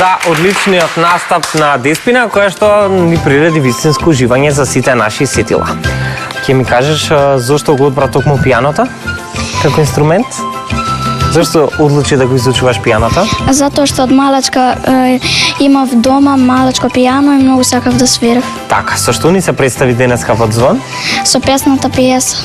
за одличниот настап на Деспина, која што ни приреди вистинско уживање за сите наши сетила. Ќе ми кажеш зошто го одбра токму пијаното како инструмент? Зашто одлучи да го изучуваш пијаното? Затоа што од малачка имав дома малачко пијано и многу сакав да свирев. Така, со што ни се представи денеска во Звон? Со песната пиеса.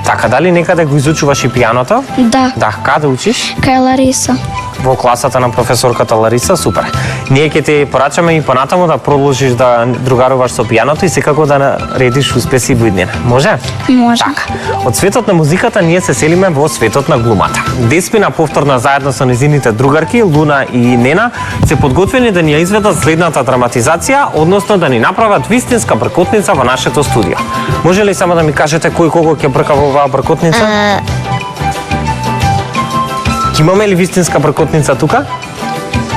Така, дали некаде го изучуваш и пијаното? Да. Да, каде учиш? Кај Лариса. Во класата на професорката Лариса, супер. Ние ќе ти порачаме и понатаму да продолжиш да другаруваш со пијаното и секако да наредиш успеси во иднина. Може? Може. Така. Од светот на музиката ние се селиме во светот на глумата. Деспина повторно заедно со незините другарки Луна и Нена се подготвени да ни ја изведат следната драматизација, односно да ни направат вистинска бркотница во нашето студио. Може ли само да ми кажете кој кого ќе брка во оваа бркотница? Имаме ли вистинска бркотница тука?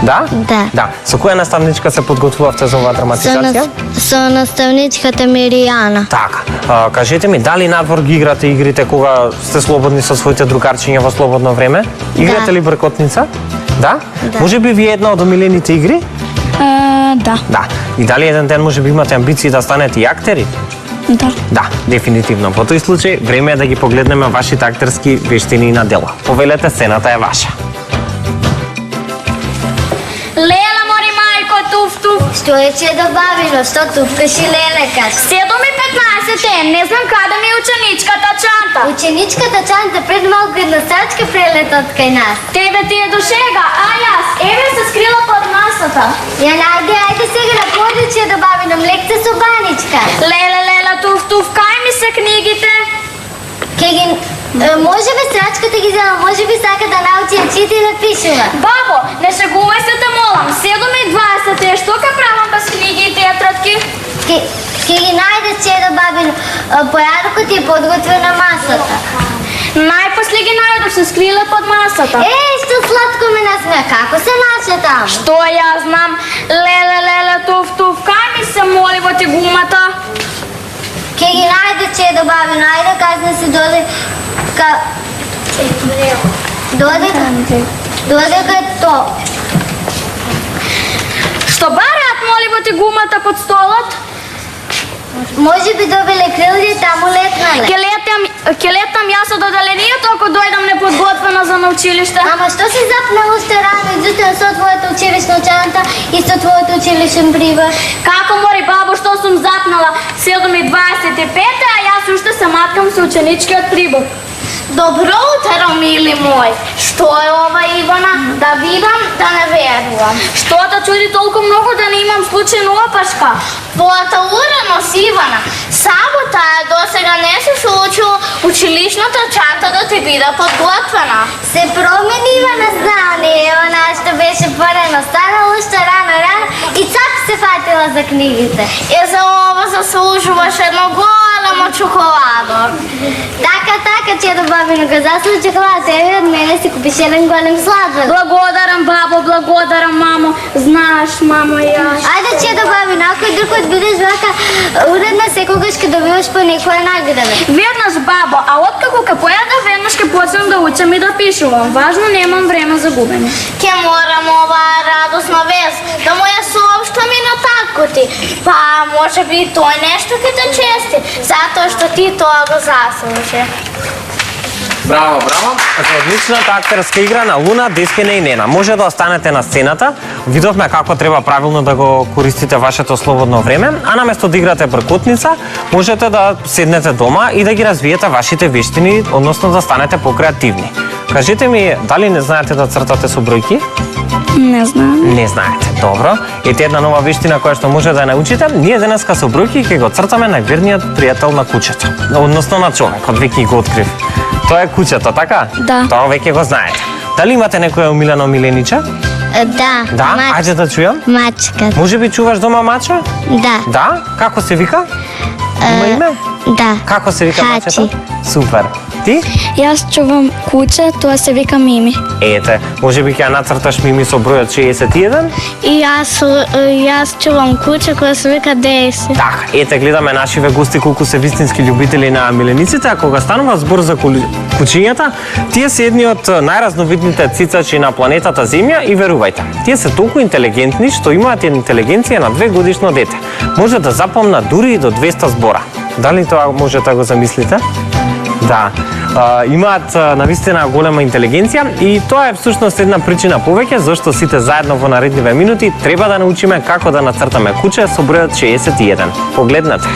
Да? Да. Да. Со која наставничка се подготвувавте за оваа драматизација? Со наставничката Миријана. Така. Кажете ми, дали надвор ги играте игрите кога сте слободни со своите другарчиња во слободно време? Играте ли бркотница? Да? Да. Може би ви една од омилените игри? Да. Да. И дали еден ден може би имате амбиции да станете и актери? Да. Да, дефинитивно. Во тој случај, време е да ги погледнеме вашите актерски вештини на дело. Повелете, сцената е ваша. Лела, мори мајко, туф. Што е че добавено? Што туфкаш и лелекаш? 7:15 е, не знам каде ми е ученичката чанта. Ученичката чанта пред малку една сачка прелета од кај нас. Тебе ти е до шега, а јас, еве се скрила под масата. Ја најде, ајде сега на подуче добавено млекце со баничка. Лела, туф, кај ми се книгите? Ке ги... Може би страчката ги зема, може би сака да научи да чита и да пишува. Бабо, не шегувај се те молам, 7:20 е, што ка правам без книги и тетрадки? Ке ги најде че добавено. Појадокот ти е подготвен на масата. Најпосле ги најдов, се скриле под масата. Што сладко ми насмеа, како се наша таму? Што ја знам, леле, туф, кај ми се моли во ти гумата? Ке ги најде че е добавено, ајде казна си доде кај то. Што бараат моли во ти гумата под столот? Може би добиле крилје, таму летнале. Ке летам јас од одделението ако дојдам неподготвена за на училиште. Ама што си запнал уште рано изутрен со твојата училишна чанта и со твојот училишен прибор? Како мори бабо, што сум запнала 7:25, а јас уште се маткам со ученичкиот прибор. Добро утро, мили мој. Што е ова, Ивана? Да видам, да не верувам. Што те чуди толку многу да не имам случајна опашка? Твојата уредност, Ивана. Сабота е досега не се случило училишната чанта да ти биде подготвена. Се промени, Ивана, знани. Она што беше порано станала уште рано и цак се фатила за книгите. И за ова заслужуваш едно големо чоколадо. Така, че добавено га заслужи чоколад, еви од мене си купиш еден голем сладолед. Благодарам, бабо, благодарам, мамо. Знаеш, мамо, јас. Ајде, че добавено, ако друг пат бидеш вака уредна, секогаш ке добиваш по некоја награда. Веднаш, бабо, а откако ке појада, веднаш ке почнем да учам и да пишувам. Важно, немам време за губење. Ке морам оваа радосна вест да му ја сообштам и на татко ти. Па, може би тој нешто ке те чести, затоа што ти тоа го заслужи. Браво! За одличната актерска игра на Луна, Деспина и Нена. Може да останете на сцената. Видовме како треба правилно да го користите вашето слободно време, а наместо да играте бркотница, можете да седнете дома и да ги развиете вашите вештини, односно да станете покреативни. Кажете ми, дали не знаете да цртате со бројки? Не знам. Не знаете. Добро. Ете една нова вештина која што може да ја научите. Ние денеска со бројки ќе го цртаме најверниот пријател на куќето, односно на човекот, веќе го открив. Тоа е куќето, така? Да. Тоа веќе го знаете. Дали имате некоја омилено милениче? Да. Да? Ајде да чујам. Мачка. Може би чуваш дома мачо? Да. Да? Како се вика? Има име? Да. Како се вика Хачи. мачето? Супер. Ти? Јас чувам куче, тоа се вика Мими. Ете, може би ќе ја нацрташ Мими со бројот 61? И јас чувам куче која се вика 10. Така, ете, гледаме нашиве гости колку се вистински љубители на милениците, а кога станува збор за кучињата, тие се едни од најразновидните цицачи на планетата Земја и верувајте, тие се толку интелигентни што имаат интелигенција на 2-годишно дете. Може да запомнат дури и до 200 збора. Дали тоа можете да го замислите? Да, имаат навистина голема интелигенција и тоа е всушност една причина повеќе зашто сите заедно во наредниве минути треба да научиме како да нацртаме куче со бројот 61. Погледнете.